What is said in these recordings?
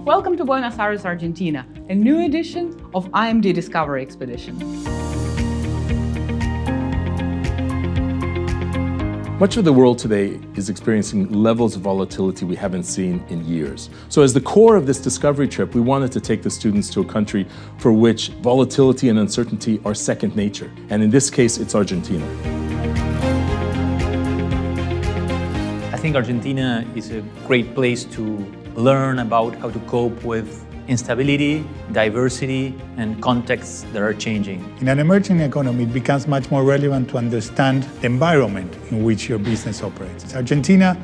Welcome to Buenos Aires, Argentina, a new edition of IMD Discovery Expedition. Much of the world today is experiencing levels of volatility we haven't seen in years. So as the core of this discovery trip, we wanted to take the students to a country for which volatility and uncertainty are second nature. And in this case, it's Argentina. I think Argentina is a great place to learn about how to cope with instability, diversity, and contexts that are changing. In an emerging economy, it becomes much more relevant to understand the environment in which your business operates. Argentina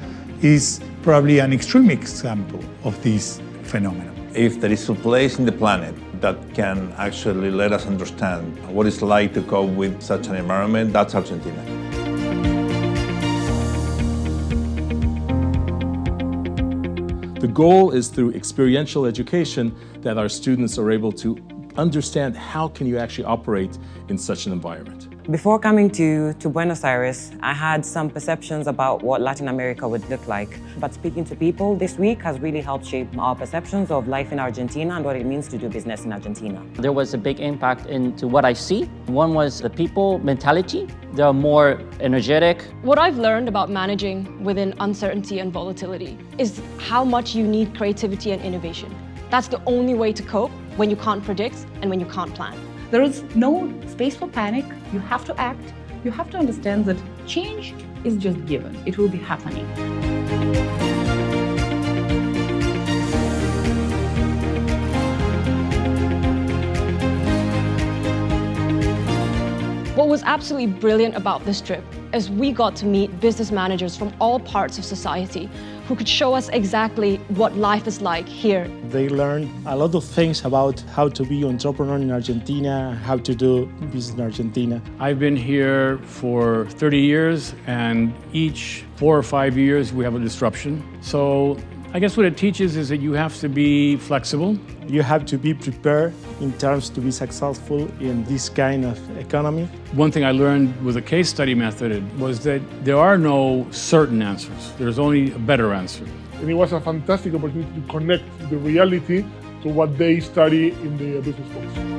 is probably an extreme example of this phenomenon. If there is a place in the planet that can actually let us understand what it's like to cope with such an environment, that's Argentina. The goal is through experiential education that our students are able to understand how can you actually operate in such an environment. Before coming to Buenos Aires, I had some perceptions about what Latin America would look like. But speaking to people this week has really helped shape our perceptions of life in Argentina and what it means to do business in Argentina. There was a big impact into what I see. One was the people mentality. They are more energetic. What I've learned about managing within uncertainty and volatility is how much you need creativity and innovation. That's the only way to cope when you can't predict and when you can't plan. There is no space for panic. You have to act. You have to understand that change is just given. It will be happening. What was absolutely brilliant about this trip is we got to meet business managers from all parts of society who could show us exactly what life is like here. They learned a lot of things about how to be an entrepreneur in Argentina, how to do business in Argentina. I've been here for 30 years, and each 4 or 5 years we have a disruption. So I guess what it teaches is that you have to be flexible. You have to be prepared in terms to be successful in this kind of economy. One thing I learned with the case study method was that there are no certain answers. There's only a better answer. And it was a fantastic opportunity to connect the reality to what they study in the business schools.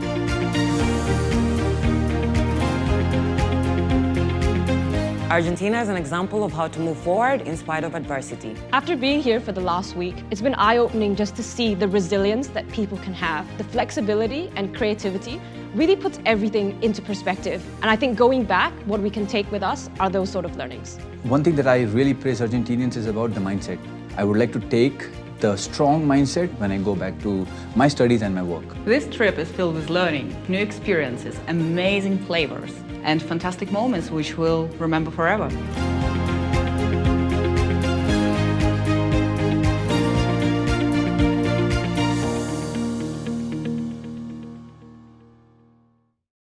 Argentina is an example of how to move forward in spite of adversity. After being here for the last week, it's been eye-opening just to see the resilience that people can have. The flexibility and creativity really puts everything into perspective. And I think going back, what we can take with us are those sort of learnings. One thing that I really praise Argentinians is about the mindset. I would like to take the strong mindset when I go back to my studies and my work. This trip is filled with learning, new experiences, amazing flavors, and fantastic moments which we'll remember forever.